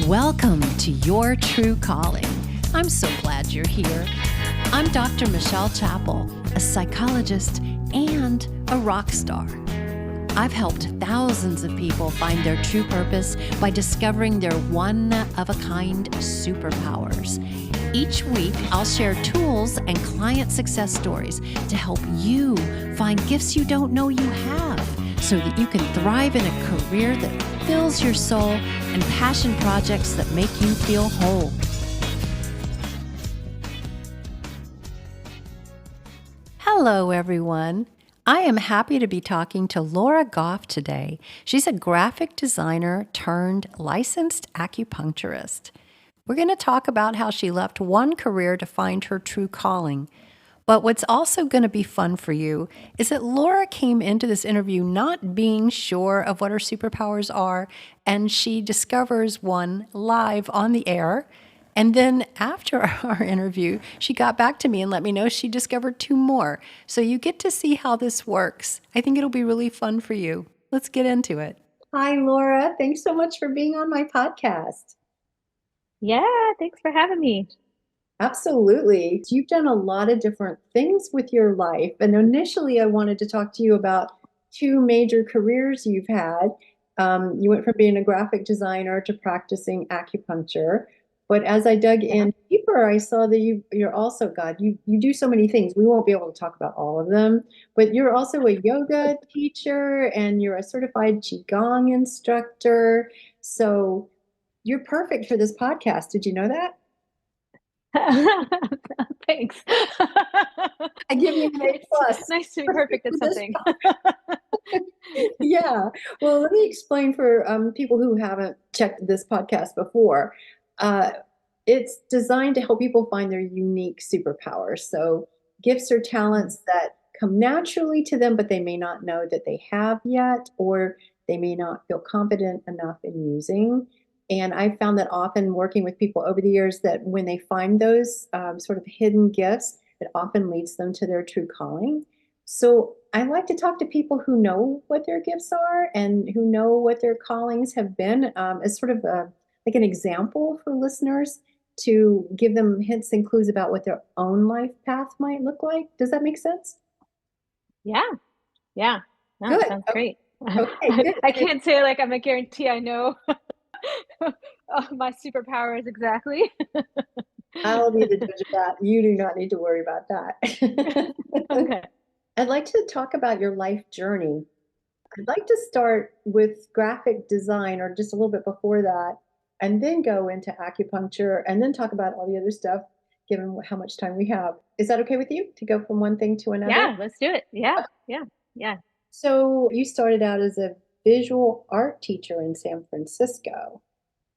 Welcome to Your True Calling. I'm so glad you're here. I'm Dr. Michelle Chappell, a psychologist and a rock star. I've helped thousands of people find their true purpose by discovering their one-of-a-kind superpowers. Each week, I'll share tools and client success stories to help you find gifts you don't know you have so that you can thrive in a career that fills your soul and passion projects that make you feel whole. Hello, everyone. I am happy to be talking to Laura Goff today. She's a graphic designer turned licensed acupuncturist. We're going to talk about how she left one career to find her true calling. But what's also going to be fun for you is that Laura came into this interview not being sure of what her superpowers are, and she discovers one live on the air. And then after our interview, she got back to me and let me know she discovered two more. So you get to see how this works. I think it'll be really fun for you. Let's get into it. Hi, Laura. Thanks so much for being on my podcast. Yeah, thanks for having me. Absolutely. You've done a lot of different things with your life. And initially, I wanted to talk to you about two major careers you've had. You went from being a graphic designer to practicing acupuncture. But as I dug Yeah. in deeper, I saw that you're also, God, you do so many things. We won't be able to talk about all of them, but you're also a yoga teacher and you're a certified Qigong instructor. So you're perfect for this podcast. Did you know that? Thanks. I give you an A It's plus. nice to be Perfect perfect at for this. something. Yeah. Well, let me explain for people who haven't checked this podcast before. Uh, it's designed to help people find their unique superpowers. So, gifts or talents that come naturally to them, but they may not know that they have yet, or they may not feel confident enough in using. And I found that often working with people over the years that when they find those sort of hidden gifts, it often leads them to their true calling. So I like to talk to people who know what their gifts are and who know what their callings have been as sort of like an example for listeners to give them hints and clues about what their own life path might look like. Does that make sense? Yeah, yeah. No, it Good. sounds great. Okay, good. I can't say like I'm a guarantee I know my superpowers exactly. I'll be the judge of that. You do not need to worry about that. Okay. I'd like to talk about your life journey. I'd like to start with graphic design or just a little bit before that, and then go into acupuncture and then talk about all the other stuff, given how much time we have. Is that okay with you to go from one thing to another? Yeah, let's do it. Yeah, yeah, yeah. So, you started out as a visual art teacher in San Francisco.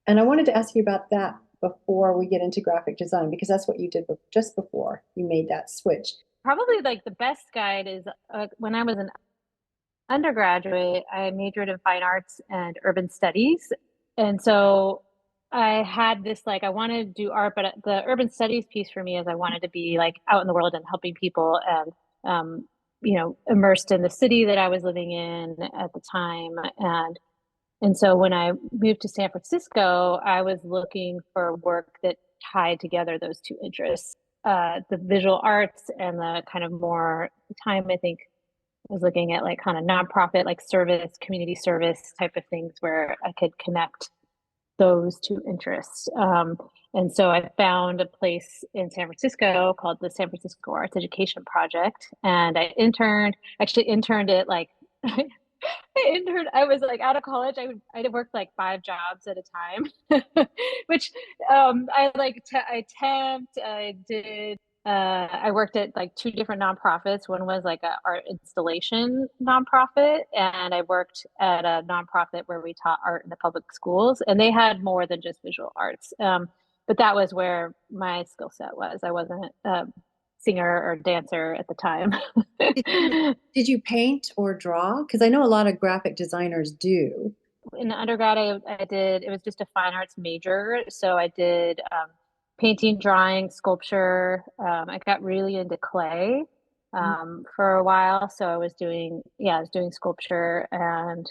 And I wanted to ask you about that before we get into graphic design, because that's what you did just before you made that switch. Probably like the best guide is when I was an undergraduate, I majored in fine arts and urban studies. And so I had this like, I wanted to do art, but the urban studies piece for me is I wanted to be like out in the world and helping people and, immersed in the city that I was living in at the time. And so when I moved to San Francisco, I was looking for work that tied together those two interests, the visual arts and the kind of more at the time, I think I was looking at like kind of nonprofit, like service, community service type of things where I could connect those two interests. And so I found a place in San Francisco called the San Francisco Arts Education Project. And actually interned it like I was like out of college. I worked like 5 jobs at a time, which I temped. I worked at like two different nonprofits. One was like a art installation nonprofit, and I worked at a nonprofit where we taught art in the public schools, and they had more than just visual arts. But that was where my skill set was. I wasn't a singer or dancer at the time. Did you, did you paint or draw? Because I know a lot of graphic designers do. In the undergrad, I did, it was just a fine arts major. So I did painting, drawing, sculpture. I got really into clay for a while. So I was doing sculpture and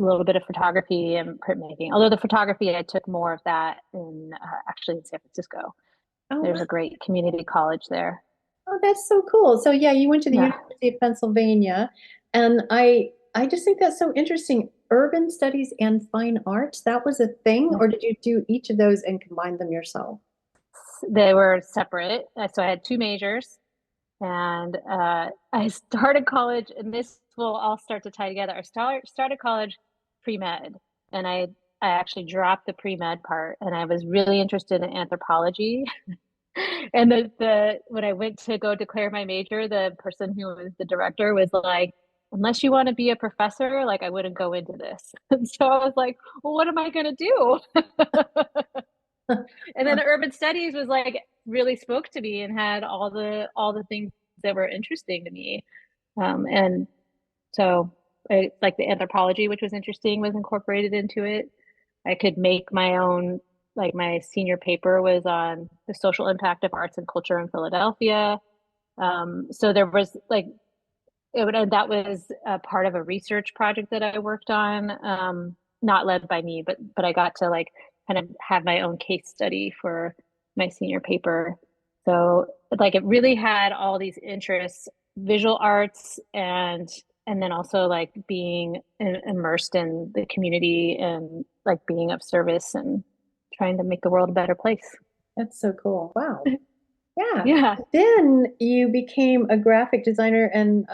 little bit of photography and printmaking. Although the photography, I took more of that in actually in San Francisco. Oh, There's wow. a great community college there. Oh, that's so cool. So yeah, you went to the Yeah. University of Pennsylvania, and I just think that's so interesting. Urban studies and fine arts, that was a thing, or did you do each of those and combine them yourself? They were separate. So I had two majors, and I started college, and this will all start to tie together. Started college pre-med, and I actually dropped the pre-med part, and I was really interested in anthropology. And the when I went to go declare my major, the person who was the director was like, unless you want to be a professor, like I wouldn't go into this. And so I was like, well, what am I gonna do? And then urban studies was like really spoke to me and had all the things that were interesting to me. And so like the anthropology, which was interesting, was incorporated into it. I could make my own, like my senior paper was on the social impact of arts and culture in Philadelphia. So there was like and that was a part of a research project that I worked on, not led by me, but I got to like kind of have my own case study for my senior paper. So like it really had all these interests, visual arts and then also like being immersed in the community and like being of service and trying to make the world a better place. That's so cool. Wow. Yeah. Yeah. Then you became a graphic designer, and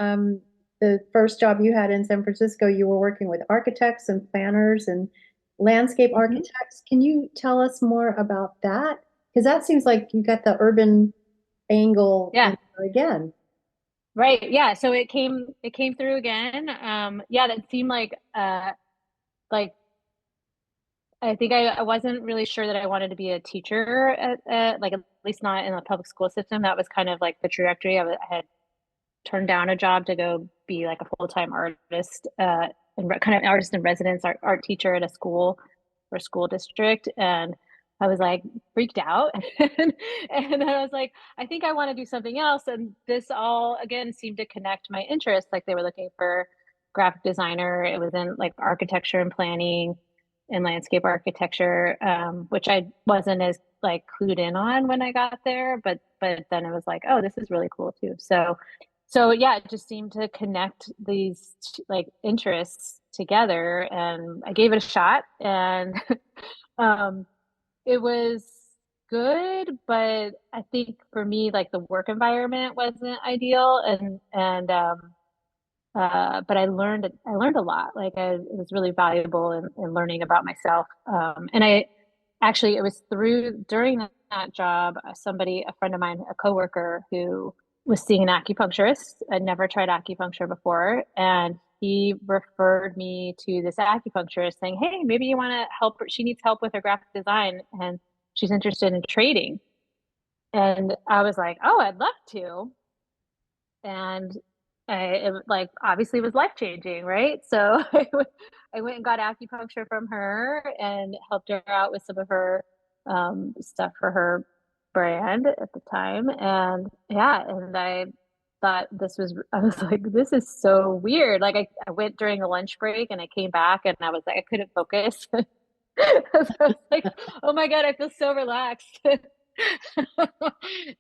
the first job you had in San Francisco, you were working with architects and planners and landscape Mhm. architects. Can you tell us more about that? Because that seems like you got the urban angle in Yeah. there again. Right. Yeah. So it came through again. Yeah, that seemed like I think I wasn't really sure that I wanted to be a teacher at least not in the public school system. That was kind of like the trajectory. I had turned down a job to go be like a full-time artist, and kind of artist in residence, art teacher at a school or school district. And I was like freaked out. And then I was like, I think I want to do something else. And this all again seemed to connect my interests. Like they were looking for graphic designer. It was in like architecture and planning and landscape architecture, which I wasn't as like clued in on when I got there, but then it was like, oh, this is really cool too. So yeah, it just seemed to connect these like interests together, and I gave it a shot, and um, it was good, but I think for me, like the work environment wasn't ideal, and but I learned a lot. Like it was really valuable in learning about myself. And I actually it was through during that job, a friend of mine, a coworker who was seeing an acupuncturist. I'd never tried acupuncture before, and he referred me to this acupuncturist saying, "Hey, maybe you want to help her. She needs help with her graphic design, and she's interested in trading." And I was like, "Oh, I'd love to." And like obviously was life changing, right? So I went and got acupuncture from her and helped her out with some of her stuff for her brand at the time. And yeah, and I thought I was like, this is so weird. Like I went during a lunch break and I came back and I was like, I couldn't focus. I was like, oh my God, I feel so relaxed.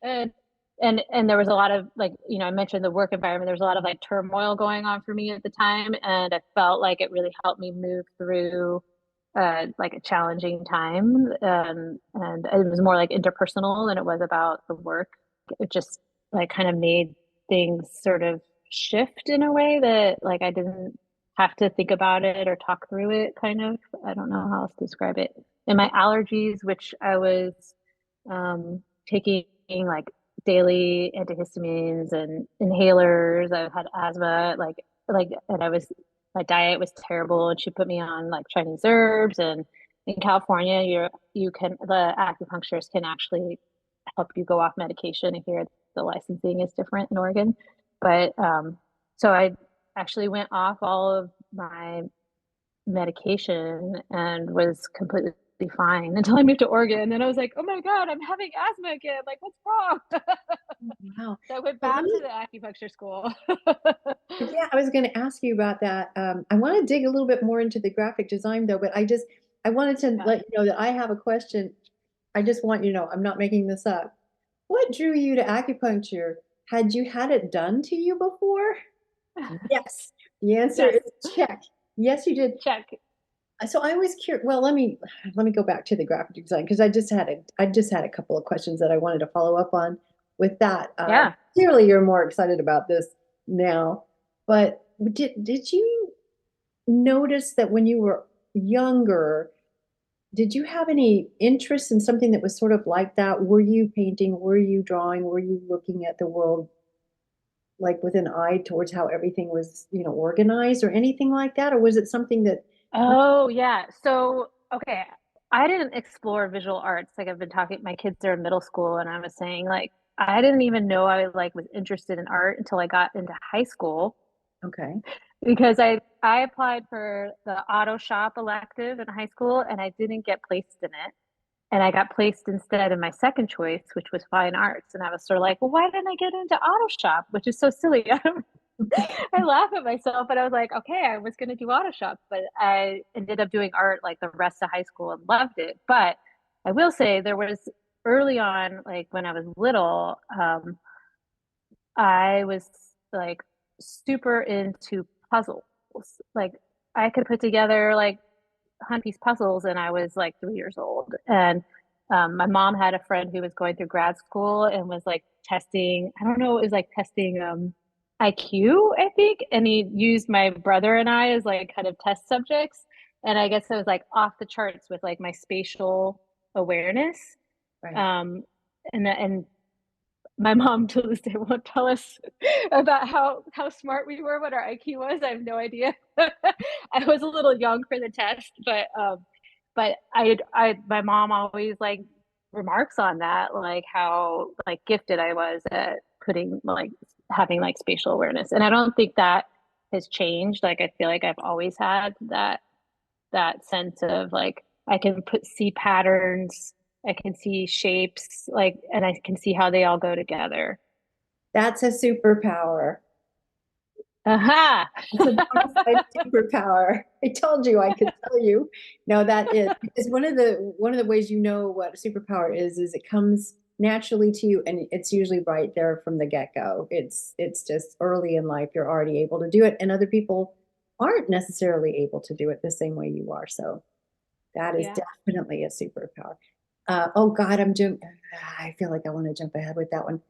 and and there was a lot of like, I mentioned the work environment. There was a lot of like turmoil going on for me at the time, and I felt like it really helped me move through like a challenging time. And it was more like interpersonal than it was about the work. It just like kind of made things sort of shift in a way that like I didn't have to think about it or talk through it, kind of. I don't know how else to describe it. And my allergies, which I was taking like daily antihistamines and inhalers. I've had asthma, and my diet was terrible, and she put me on like Chinese herbs. And in California, the acupuncturist can actually help you go off medication. Here, the licensing is different in Oregon, but so I actually went off all of my medication and was completely fine until I moved to Oregon. And then I was like, oh my God, I'm having asthma again. Like, what's wrong? Wow. So I went Well, let back to me the acupuncture school. Yeah, I was going to ask you about that. I want to dig a little bit more into the graphic design though, but I wanted to Yeah. let you know that I have a question. I just want you to know, I'm not making this up. What drew you to acupuncture? Had you had it done to you before? Yes. The answer Yes. is check. Yes, you did. Check. So I was curious. Well, let me go back to the graphic design because I just had a couple of questions that I wanted to follow up on with that. Yeah. Clearly, you're more excited about this now, but did you notice that when you were younger, did you have any interest in something that was sort of like that? Were you painting? Were you drawing? Were you looking at the world like with an eye towards how everything was, organized or anything like that? Or was it something that, Oh, yeah. So, okay, I didn't explore visual arts. Like I've been talking, my kids are in middle school, and I was saying like I didn't even know I like was interested in art until I got into high school okay, because I applied for the auto shop elective in high school and I didn't get placed in it. And I got placed instead in my second choice, which was fine arts. And I was sort of like, well, why didn't I get into auto shop? Which is so silly. I laugh at myself, but I was like, okay, I was going to do auto shop, but I ended up doing art like the rest of high school and loved it. But I will say there was early on, like when I was little, I was like super into puzzles. Like I could put together like 100-piece puzzles and I was like 3 years old. And my mom had a friend who was going through grad school and was like testing, I don't know, it was like testing IQ, I think. And he used my brother and I as like kind of test subjects. And I guess I was like off the charts with like my spatial awareness. right. Um, and my mom to this day won't tell us about how smart we were, what our IQ was. I have no idea. I was a little young for the test, but I my mom always like remarks on that, like how like gifted I was at putting like having like spatial awareness, and I don't think that has changed. Like I feel like I've always had that sense of like I can see patterns, I can see shapes, like, and I can see how they all go together. That's a superpower. Aha! It's a bona fide superpower. I told you I could tell you. No, that is because one of the ways you know what a superpower is it comes naturally to you and it's usually right there from the get-go. It's just early in life you're already able to do it and other people aren't necessarily able to do it the same way you are. So that is Yeah. definitely a superpower. Oh God, I feel like I want to jump ahead with that one.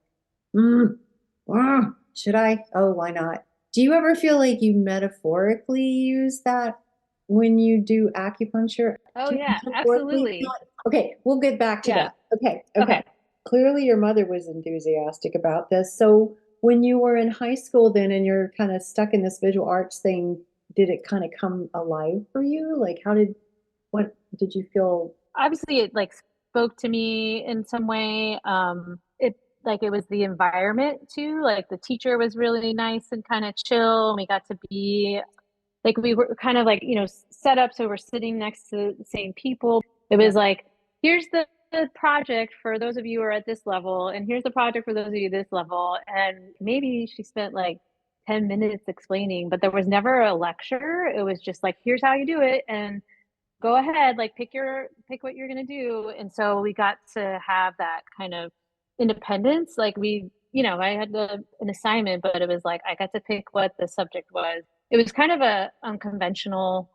Mm, should I? Oh, why not? Do you ever feel like you metaphorically use that when you do acupuncture? Oh Do you yeah, metaphorically feel absolutely. it? Okay, we'll get back to Yeah. that. Okay, okay. Okay. Clearly, your mother was enthusiastic about this. So, when you were in high school, then, and you're kind of stuck in this visual arts thing, did it kind of come alive for you? Like, what did you feel? Obviously it like spoke to me in some way. It like it was the environment too. Like the teacher was really nice and kind of chill. And we got to be like we were kind of like, set up so we're sitting next to the same people. It Yeah, was like, here's the project for those of you who are at this level, and here's the project for those of you this level. And maybe she spent like 10 minutes explaining, but there was never a lecture. It was just like, here's how you do it. And go ahead, like pick what you're gonna do. And so we got to have that kind of independence. Like I had an assignment, but it was like I got to pick what the subject was. It was kind of a unconventional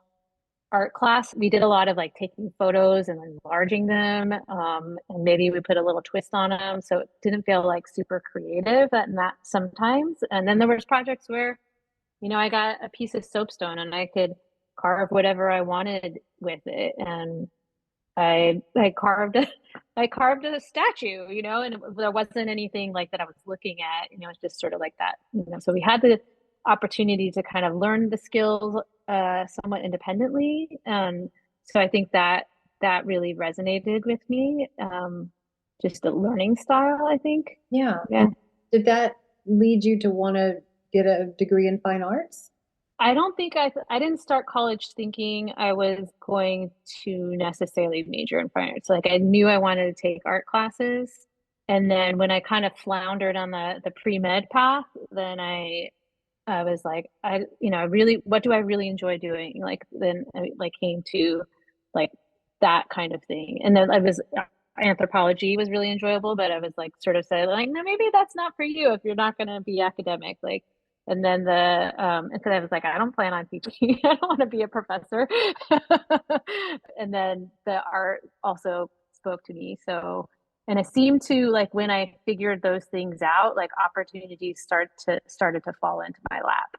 art class. We did a lot of like taking photos and enlarging them, and maybe we put a little twist on them, so it didn't feel like super creative and that sometimes. And then there was projects where I got a piece of soapstone and I could carve whatever I wanted with it. And I carved I carved a statue, and there wasn't anything like that I was looking at, it's just sort of like that, So we had the opportunity to kind of learn the skills somewhat independently. And so I think that really resonated with me. Just the learning style, I think. yeah. Yeah. And did that lead you to want to get a degree in fine arts? I don't think I didn't start college thinking I was going to necessarily major in fine arts. Like I knew I wanted to take art classes. And then when I kind of floundered on the pre-med path, then I was like, I really, what do I really enjoy doing? Like, then I like came to like that kind of thing. And then I was anthropology was really enjoyable, but I was like sort of said like, no, maybe that's not for you if you're not going to be academic. Like, and then and so I was like, I don't plan on teaching. I don't want to be a professor. And then the art also spoke to me. So, and it seemed to like when I figured those things out, like opportunities started to fall into my lap.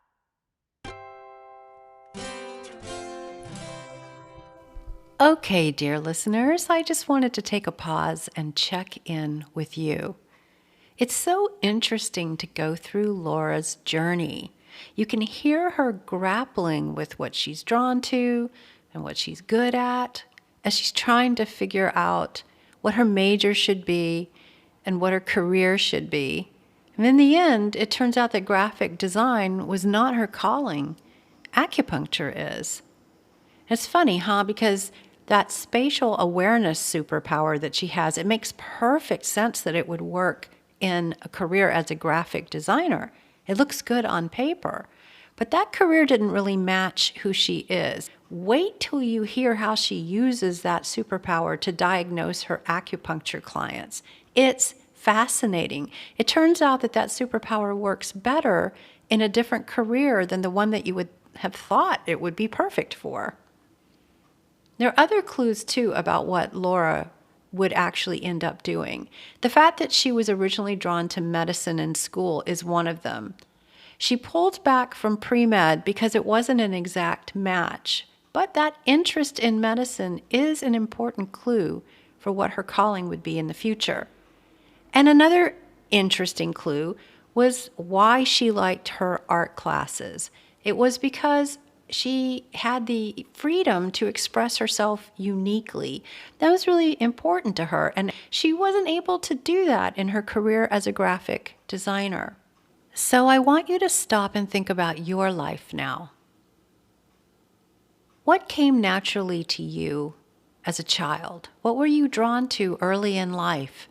Okay, dear listeners, I just wanted to take a pause and check in with you. It's so interesting to go through Laura's journey. You can hear her grappling with what she's drawn to and what she's good at as she's trying to figure out what her major should be and what her career should be. And in the end, it turns out that graphic design was not her calling. Acupuncture is. It's funny, huh? Because that spatial awareness superpower that she has, it makes perfect sense that it would work in a career as a graphic designer. It looks good on paper. But that career didn't really match who she is. Wait till you hear how she uses that superpower to diagnose her acupuncture clients. It's fascinating. It turns out that that superpower works better in a different career than the one that you would have thought it would be perfect for. There are other clues, too, about what Laura would actually end up doing. The fact that she was originally drawn to medicine in school is one of them. She pulled back from pre-med because it wasn't an exact match, but that interest in medicine is an important clue for what her calling would be in the future. And another interesting clue was why she liked her art classes. It was because she had the freedom to express herself uniquely. That was really important to her, and she wasn't able to do that in her career as a graphic designer. So I want you to stop and think about your life now. What came naturally to you as a child? What were you drawn to early in life?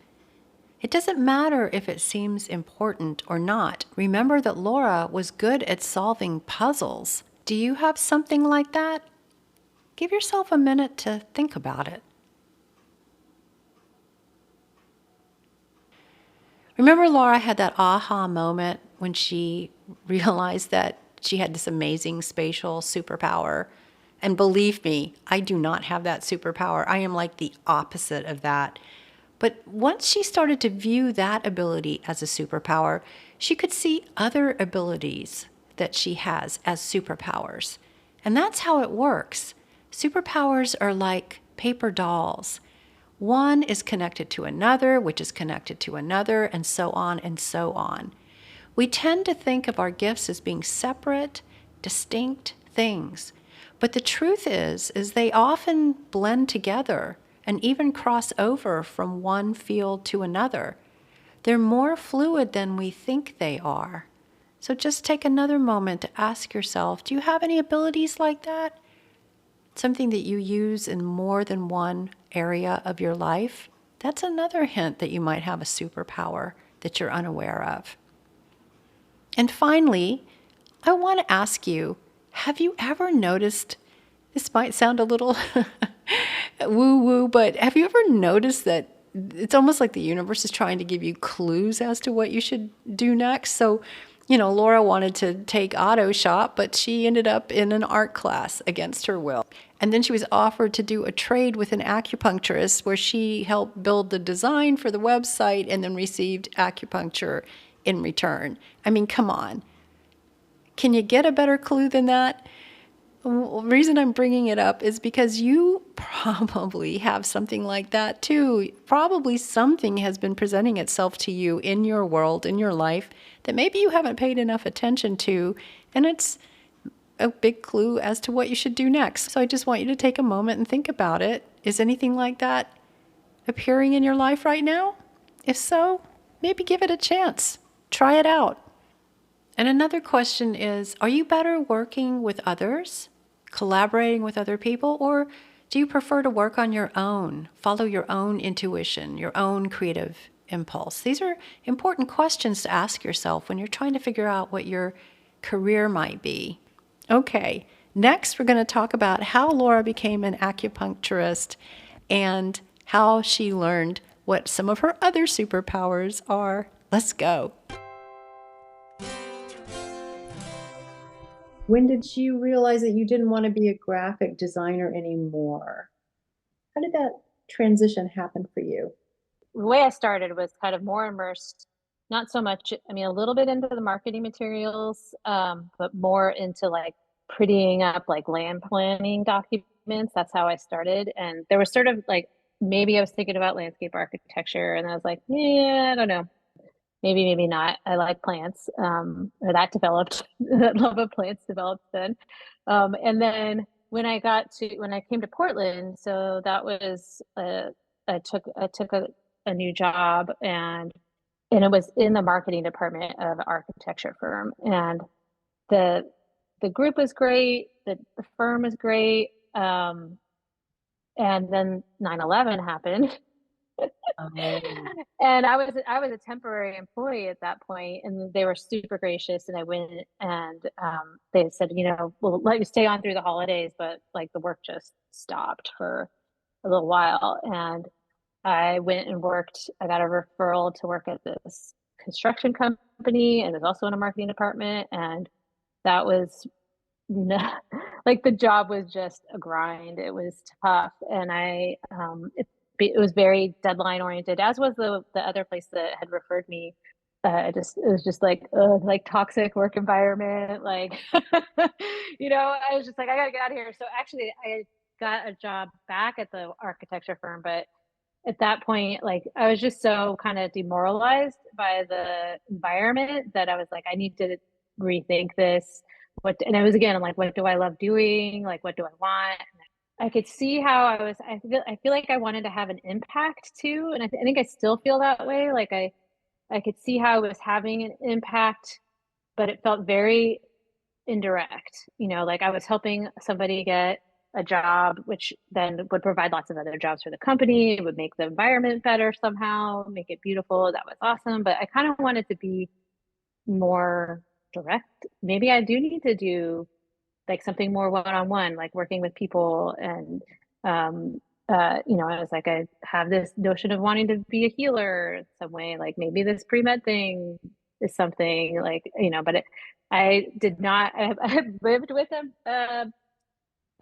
It doesn't matter if it seems important or not. Remember that Laura was good at solving puzzles. Do you have something like that? Give yourself a minute to think about it. Remember Laura had that aha moment when she realized that she had this amazing spatial superpower. And believe me, I do not have that superpower. I am like the opposite of that. But once she started to view that ability as a superpower, she could see other abilities that she has as superpowers. And that's how it works. Superpowers are like paper dolls. One is connected to another, which is connected to another, and so on and so on. We tend to think of our gifts as being separate, distinct things. But the truth is they often blend together and even cross over from one field to another. They're more fluid than we think they are. So just take another moment to ask yourself, do you have any abilities like that? Something that you use in more than one area of your life? That's another hint that you might have a superpower that you're unaware of. And finally, I want to ask you, have you ever noticed, this might sound a little woo-woo, but have you ever noticed that it's almost like the universe is trying to give you clues as to what you should do next? So, Laura wanted to take auto shop, but she ended up in an art class against her will. And then she was offered to do a trade with an acupuncturist where she helped build the design for the website and then received acupuncture in return. I mean, come on. Can you get a better clue than that? The reason I'm bringing it up is because you probably have something like that too. Probably something has been presenting itself to you in your world, in your life, that maybe you haven't paid enough attention to, and it's a big clue as to what you should do next. So I just want you to take a moment and think about it. Is anything like that appearing in your life right now? If so, maybe give it a chance. Try it out. And another question is, are you better working with others, collaborating with other people, or do you prefer to work on your own, follow your own intuition, your own creative impulse? These are important questions to ask yourself when you're trying to figure out what your career might be. Okay, next we're going to talk about how Laura became an acupuncturist and how she learned what some of her other superpowers are. Let's go. When did you realize that you didn't want to be a graphic designer anymore? How did that transition happen for you? The way I started was kind of more immersed, not so much, I mean, a little bit into the marketing materials, but more into like prettying up like land planning documents. That's how I started. And there was sort of like, maybe I was thinking about landscape architecture and I was like, yeah, I don't know. Maybe, maybe not. I like plants, or that developed, that love of plants developed then. And then when I came to Portland, so that was, I took a new job and it was in the marketing department of an architecture firm. And the, the group was great. The firm was great. And then 9/11 happened. Oh, And I was a temporary employee at that point, and they were super gracious. And I went and they said, we'll let you stay on through the holidays, but like the work just stopped for a little while. And I went and worked. I got a referral to work at this construction company, and was also in a marketing department. And that was no, like the job was just a grind. It was tough, and it was very deadline oriented, as was the other place that had referred me. It was just like toxic work environment. Like, I was just like, I gotta get out of here. So actually, I got a job back at the architecture firm, but at that point, like I was just so kind of demoralized by the environment that I was like, I need to rethink this. And I was again, I'm like, what do I love doing? Like, what do I want? I could see how I feel like I wanted to have an impact too. And I think I still feel that way. Like I could see how it was having an impact, but it felt very indirect. Like I was helping somebody get a job, which then would provide lots of other jobs for the company. It would make the environment better somehow, make it beautiful. That was awesome. But I kind of wanted to be more direct. Maybe I do need to do like something more one-on-one, like working with people. And I was like, I have this notion of wanting to be a healer in some way. Like maybe this pre-med thing is something like, but I did not. I had lived with a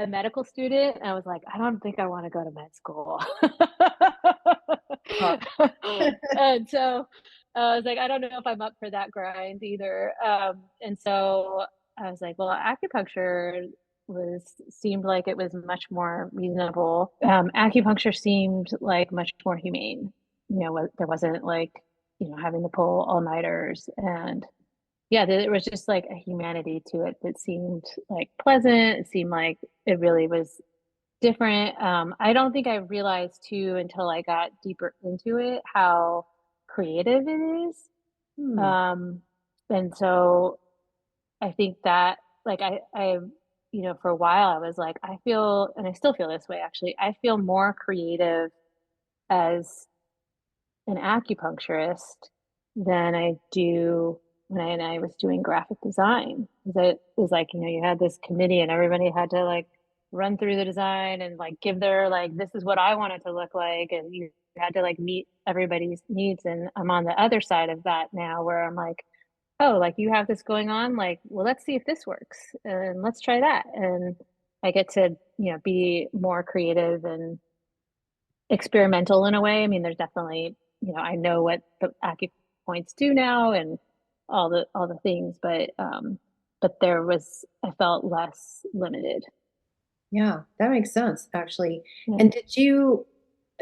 medical student. And I was like, I don't think I want to go to med school. oh. And so I was like, I don't know if I'm up for that grind either. And so I was like, well, acupuncture seemed like it was much more reasonable. Acupuncture seemed like much more humane. There wasn't like, having to pull all-nighters. And yeah, there was just like a humanity to it that seemed like pleasant. It seemed like it really was different. I don't think I realized too until I got deeper into it how creative it is. Hmm. And so I think that like for a while I was like, I feel, and I still feel this way actually, I feel more creative as an acupuncturist than I do when I was doing graphic design. Because it was like, you had this committee and everybody had to like run through the design and like give their like, this is what I want it to look like. And you had to like meet everybody's needs. And I'm on the other side of that now where I'm like, oh, like you have this going on, like, well, let's see if this works and let's try that. And I get to, be more creative and experimental in a way. I mean, there's definitely, I know what the acupoints do now and all the things, but I felt less limited. Yeah, that makes sense, actually. Yeah. And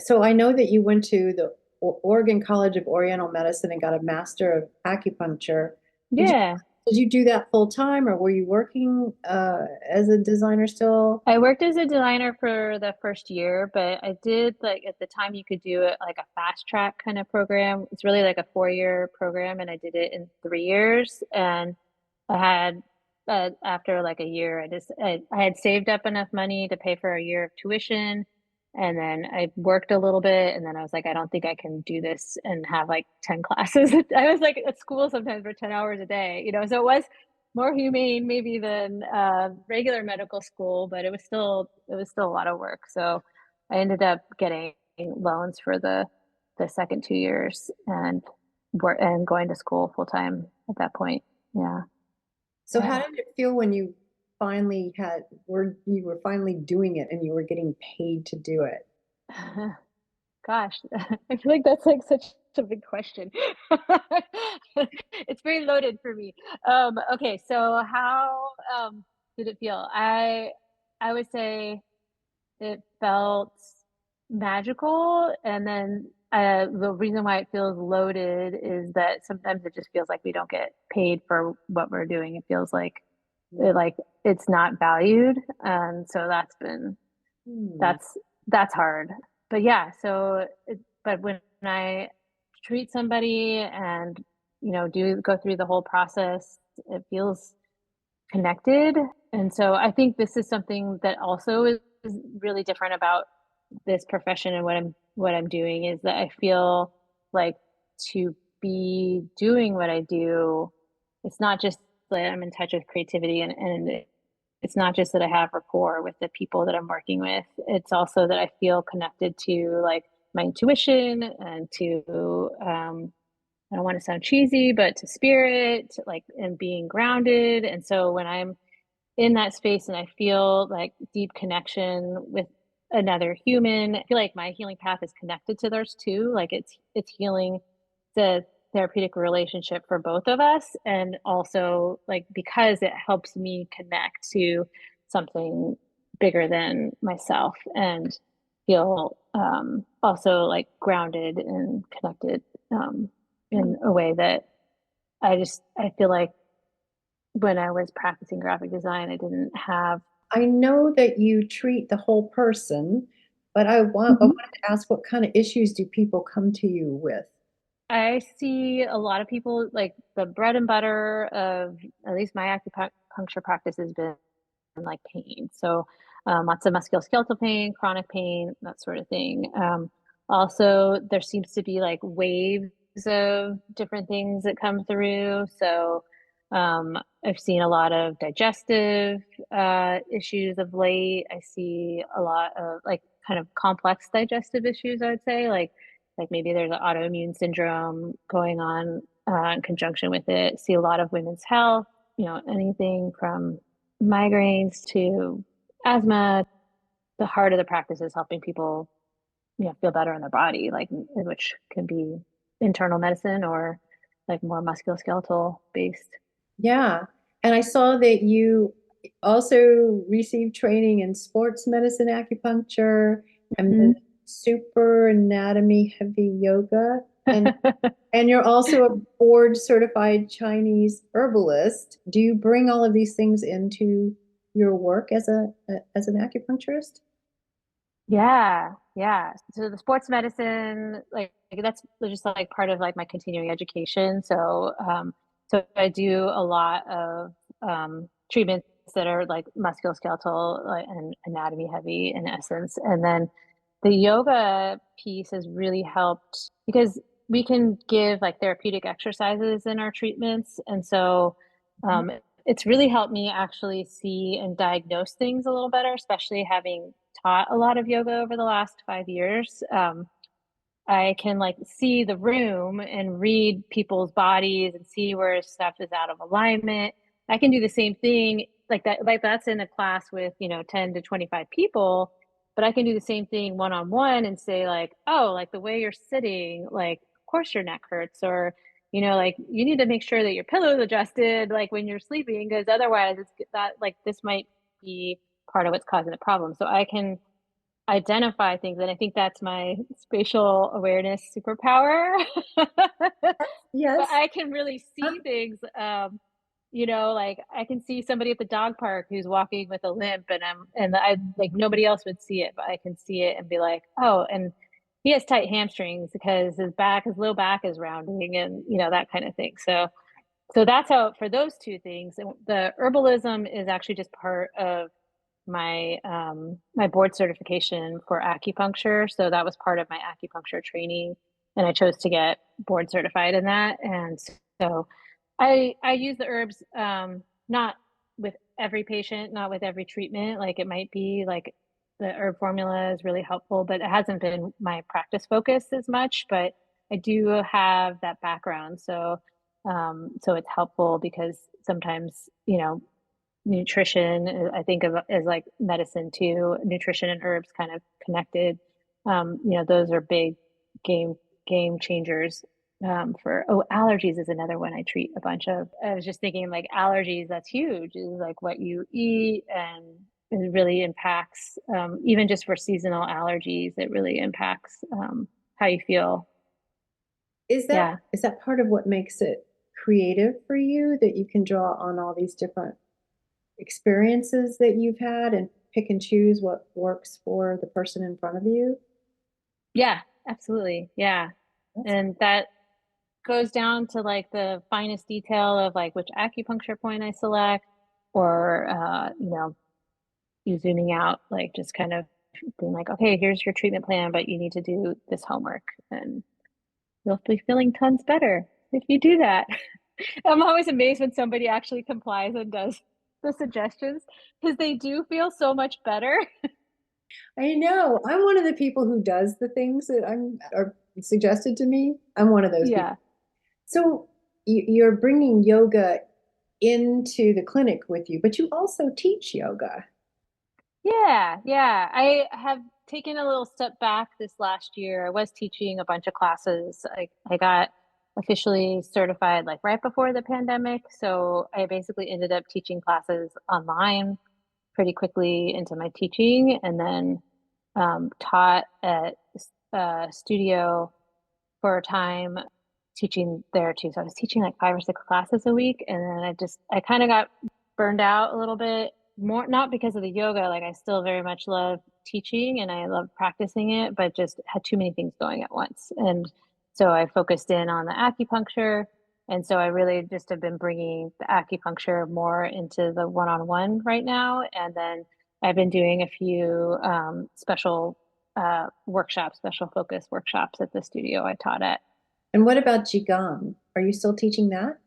so I know that you went to the Oregon College of Oriental Medicine and got a Master of Acupuncture. Did you Yeah. did you do that full time, or were you working as a designer still? I worked as a designer for the first year, but I did like at the time you could do it like a fast track kind of program. It's really like a 4-year program, and I did it in 3 years. And I had after like a year, I had saved up enough money to pay for a year of tuition, And then I worked a little bit, and then I was like, I don't think I can do this and have like 10 classes. I was like at school sometimes for 10 hours a day, you know, so it was more humane maybe than regular medical school, but it was still a lot of work. So I ended up getting loans for the second 2 years and work and going to school full time at that point. Yeah. So how Yeah. did it feel when you finally you were finally doing it and you were getting paid to do it? Gosh, I feel like that's like such a big question. It's very loaded for me. Okay, so how did it feel? I would say it felt magical, and then the reason why it feels loaded is that sometimes it just feels like we don't get paid for what we're doing. It feels like it's not valued, and so Hmm. that's that's hard. But yeah, but when I treat somebody and do go through the whole process, it feels connected. And so I think this is something that also is really different about this profession and what I'm doing is that I feel like to be doing what I do, it's not just that I'm in touch with creativity and it's not just that I have rapport with the people that I'm working with. It's also that I feel connected to like my intuition and to I don't want to sound cheesy, but to spirit, like and being grounded. And so when I'm in that space and I feel like deep connection with another human, I feel like my healing path is connected to theirs too. Like it's healing the therapeutic relationship for both of us, and also like because it helps me connect to something bigger than myself and feel also like grounded and connected in a way that I feel like when I was practicing graphic design, I didn't have. I know that you treat the whole person, but I Mhm. wanted to ask what kind of issues do people come to you with? I see a lot of people like the bread and butter of at least my acupuncture practice has been like pain. So lots of musculoskeletal pain, chronic pain, that sort of thing. Also, there seems to be like waves of different things that come through. So I've seen a lot of digestive issues of late. I see a lot of like kind of complex digestive issues, I would say, like maybe there's an autoimmune syndrome going on in conjunction with it. See a lot of women's health, anything from migraines to asthma. The heart of the practice is helping people, feel better in their body, like which can be internal medicine or like more musculoskeletal based. Yeah. And I saw that you also received training in sports medicine acupuncture and then Mhm. super anatomy heavy yoga. And you're also a board certified Chinese herbalist. Do you bring all of these things into your work as an acupuncturist? Yeah, yeah. So the sports medicine, like that's just like part of like my continuing education. So I do a lot of treatments that are like musculoskeletal and anatomy heavy in essence. And then the yoga piece has really helped because we can give like therapeutic exercises in our treatments. And so Mhm. um, it's really helped me actually see and diagnose things a little better, especially having taught a lot of yoga over the last 5 years. I can like see the room and read people's bodies and see where stuff is out of alignment. I can do the same thing like that, like that's in a class with, 10 to 25 people, but I can do the same thing one on one and say, like, oh, like the way you're sitting, like, of course your neck hurts, or, like you need to make sure that your pillow's adjusted, like when you're sleeping, because otherwise it's that like this might be part of what's causing the problem. So I can identify things, and I think that's my spatial awareness superpower. But Yes. I can really see things, like I can see somebody at the dog park who's walking with a limp and I like nobody else would see it, but I can see it and be like, "Oh, and he has tight hamstrings because his low back is rounding," and that kind of thing. So that's how for those two things. And the herbalism is actually just part of my board certification for acupuncture. So that was part of my acupuncture training, and I chose to get board certified in that. And so I use the herbs, not with every patient, not with every treatment. Like it might be like the herb formula is really helpful, but it hasn't been my practice focus as much. But I do have that background, so so it's helpful because sometimes, you know, nutrition, I think of as like medicine too. Nutrition and herbs kind of connected. You know, those are big game game changers. For allergies is another one I treat a bunch of. I was just thinking like allergies, that's huge. Is like what you eat, and it really impacts, even just for seasonal allergies, it really impacts how you feel. Is that Yeah. is that part of what makes it creative for you, that you can draw on all these different experiences that you've had and pick and choose what works for the person in front of you? Yeah, absolutely. Yeah. That's And that goes down to like the finest detail of like which acupuncture point I select, or you know, you zooming out, like just kind of being like, okay, here's your treatment plan, but you need to do this homework, and you'll be feeling tons better if you do that. I'm always amazed when somebody actually complies and does the suggestions, because they do feel so much better. I know. I'm one of the people who does the things that I'm are suggested to me. I'm one of those people. Yeah. So you're bringing yoga into the clinic with you, but you also teach yoga. Yeah, yeah. I have taken a little step back this last year. I was teaching a bunch of classes. I got officially certified like right before the pandemic. So I basically ended up teaching classes online pretty quickly into my teaching, and then taught at a studio for a time, teaching there too. So I was teaching like 5 or 6 classes a week, and then I kind of got burned out a little bit more, not because of the yoga. Like I still very much love teaching and I love practicing it, but just had too many things going at once. And so I focused in on the acupuncture. And so I really just have been bringing the acupuncture more into the one-on-one right now. And then I've been doing a few special workshops, special focus workshops at the studio I taught at. And what about Qigong? Are you still teaching that?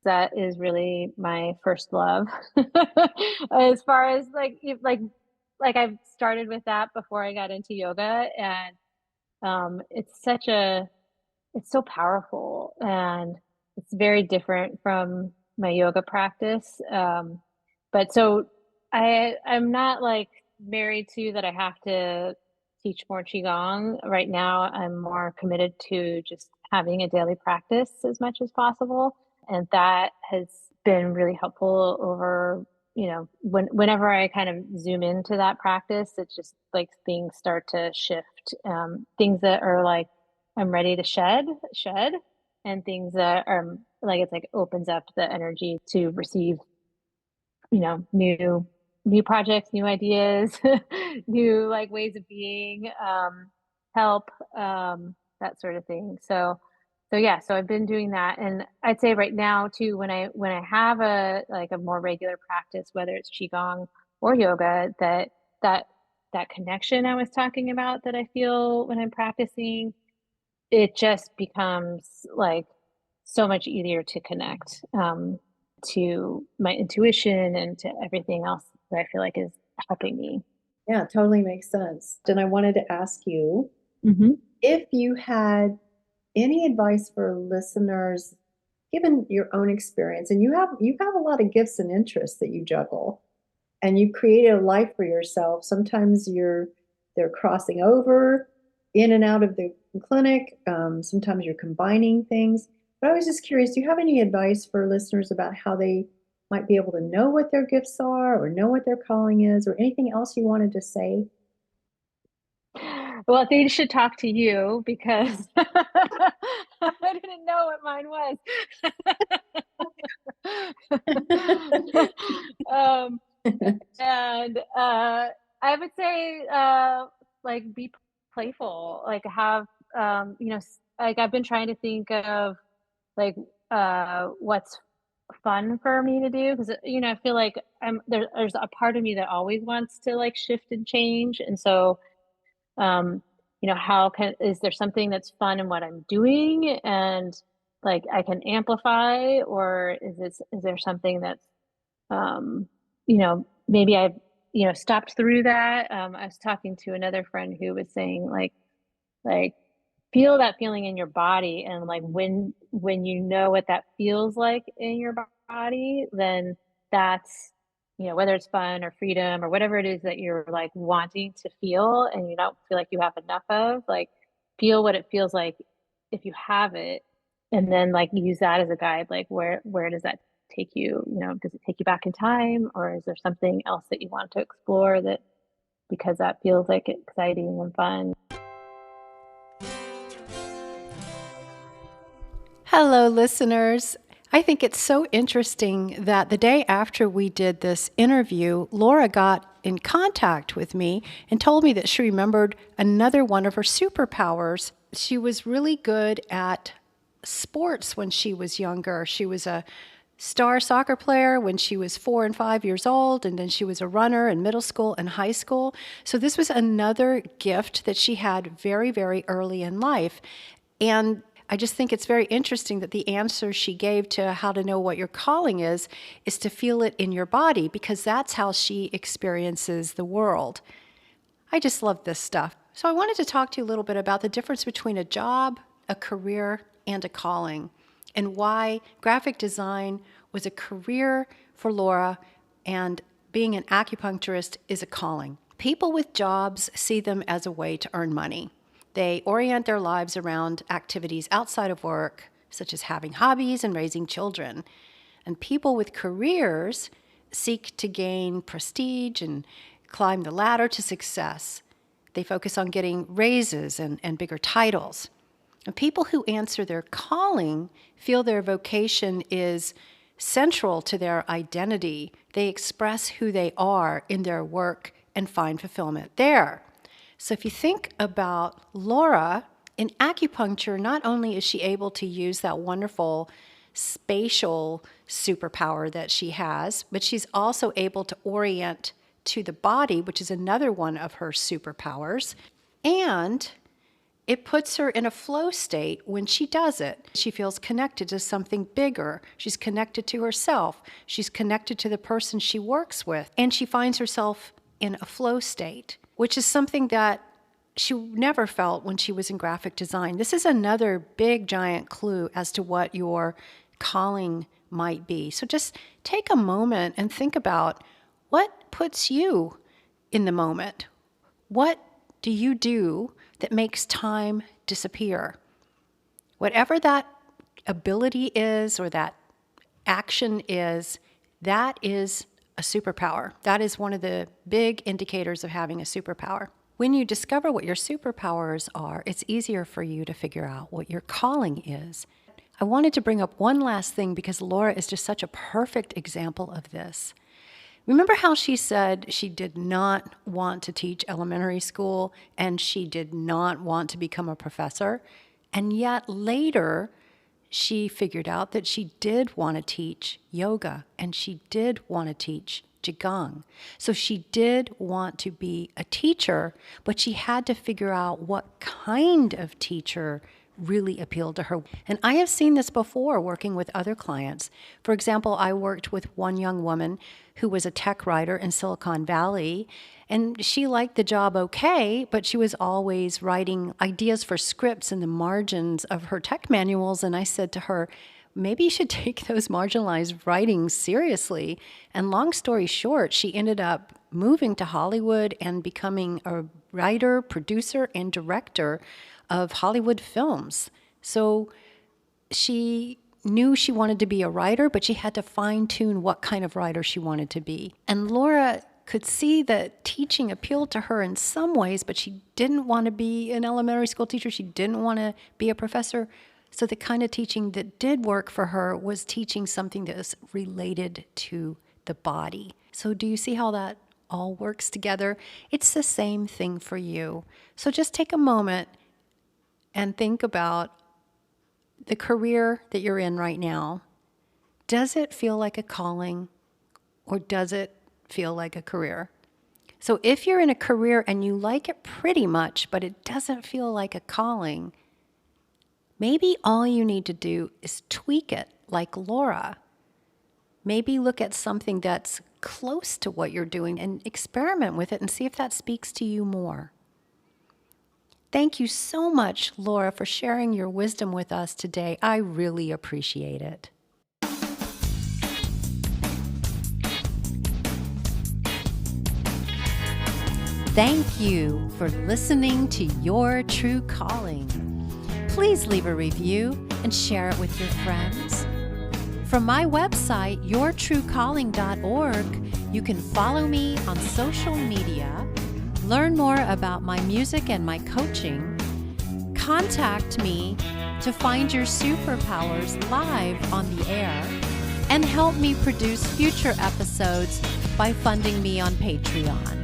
That is really my first love. As far as like I've started with that before I got into yoga, and it's such a it's so powerful, and it's very different from my yoga practice. But so I'm not like married to that I have to teach more qigong. Right now, I'm more committed to just having a daily practice as much as possible, and that has been really helpful over, you know, whenever I kind of zoom into that practice, it's just like things start to shift. Things that are like I'm ready to shed, and things that are like it's like opens up the energy to receive, you know, new projects, new ideas, new like ways of being, help, that sort of thing. So yeah, so I've been doing that, and I'd say right now too, when I have a like a more regular practice, whether it's qigong or yoga, that that connection I was talking about that I feel when I'm practicing, it just becomes like so much easier to connect, to my intuition and to everything else that I feel like is helping me. Yeah, totally makes sense. And I wanted to ask you Hmm. if you had any advice for listeners, given your own experience, and you have a lot of gifts and interests that you juggle, and you've created a life for yourself. Sometimes they're crossing over in and out of the clinic. Sometimes you're combining things. But I was just curious, do you have any advice for listeners about how they might be able to know what their gifts are or know what their calling is, or anything else you wanted to say? Well, they should talk to you because I didn't know what mine was. um, and I would say, like, be playful, like, have, you know, like, I've been trying to think of like what's fun for me to do because I feel like there's a part of me that always wants to like shift and change, and so um, how can is there something that's fun in what I'm doing and like I can amplify, or is there something that's maybe I've stopped through that. I was talking to another friend who was saying like feel that feeling in your body, and like when you know what that feels like in your body, then that's whether it's fun or freedom or whatever it is that you're like wanting to feel and you don't feel like you have enough of, like feel what it feels like if you have it, and then like use that as a guide, like where does that take you, does it take you back in time, or is there something else that you want to explore that because that feels like exciting and fun. Hello, listeners. I think it's so interesting that the day after we did this interview, Laura got in contact with me and told me that she remembered another one of her superpowers. She was really good at sports when she was younger. She was a star soccer player when she was 4 and 5 years old, and then she was a runner in middle school and high school. So this was another gift that she had very, very early in life. And I just think it's very interesting that the answer she gave to how to know what your calling is to feel it in your body, because that's how she experiences the world. I just love this stuff. So I wanted to talk to you a little bit about the difference between a job, a career, and a calling, and why graphic design was a career for Laura and being an acupuncturist is a calling. People with jobs see them as a way to earn money. They orient their lives around activities outside of work, such as having hobbies and raising children. And people with careers seek to gain prestige and climb the ladder to success. They focus on getting raises and bigger titles. And people who answer their calling feel their vocation is central to their identity. They express who they are in their work and find fulfillment there. So if you think about Laura, in acupuncture, not only is she able to use that wonderful spatial superpower that she has, but she's also able to orient to the body, which is another one of her superpowers. And it puts her in a flow state when she does it. She feels connected to something bigger. She's connected to herself. She's connected to the person she works with. And she finds herself in a flow state, which is something that she never felt when she was in graphic design. This is another big, giant clue as to what your calling might be. So just take a moment and think about what puts you in the moment. What do you do that makes time disappear? Whatever that ability is or that action is, that is a superpower. That is one of the big indicators of having a superpower. When you discover what your superpowers are, it's easier for you to figure out what your calling is. I wanted to bring up one last thing because Laura is just such a perfect example of this. Remember how she said she did not want to teach elementary school and she did not want to become a professor? And yet later, she figured out that she did want to teach yoga and she did want to teach Qigong. So she did want to be a teacher, but she had to figure out what kind of teacher really appealed to her. And I have seen this before working with other clients. For example, I worked with one young woman who was a tech writer in Silicon Valley, and she liked the job okay, but she was always writing ideas for scripts in the margins of her tech manuals. And I said to her, maybe you should take those marginalized writings seriously. And long story short, she ended up moving to Hollywood and becoming a writer, producer, and director of Hollywood films. So she knew she wanted to be a writer, but she had to fine-tune what kind of writer she wanted to be. And Laura could see that teaching appealed to her in some ways, but she didn't want to be an elementary school teacher. She didn't want to be a professor. So the kind of teaching that did work for her was teaching something that is related to the body. So do you see how that all works together? It's the same thing for you. So just take a moment and think about the career that you're in right now. does it feel like a calling or does it feel like a career? So if you're in a career and you like it pretty much, but it doesn't feel like a calling, maybe all you need to do is tweak it like Laura. Maybe look at something that's close to what you're doing and experiment with it and see if that speaks to you more. Thank you so much, Laura, for sharing your wisdom with us today. I really appreciate it. Thank you for listening to Your True Calling. Please leave a review and share it with your friends. From my website, yourtruecalling.org, you can follow me on social media, learn more about my music and my coaching, contact me to find your superpowers live on the air, and help me produce future episodes by funding me on Patreon.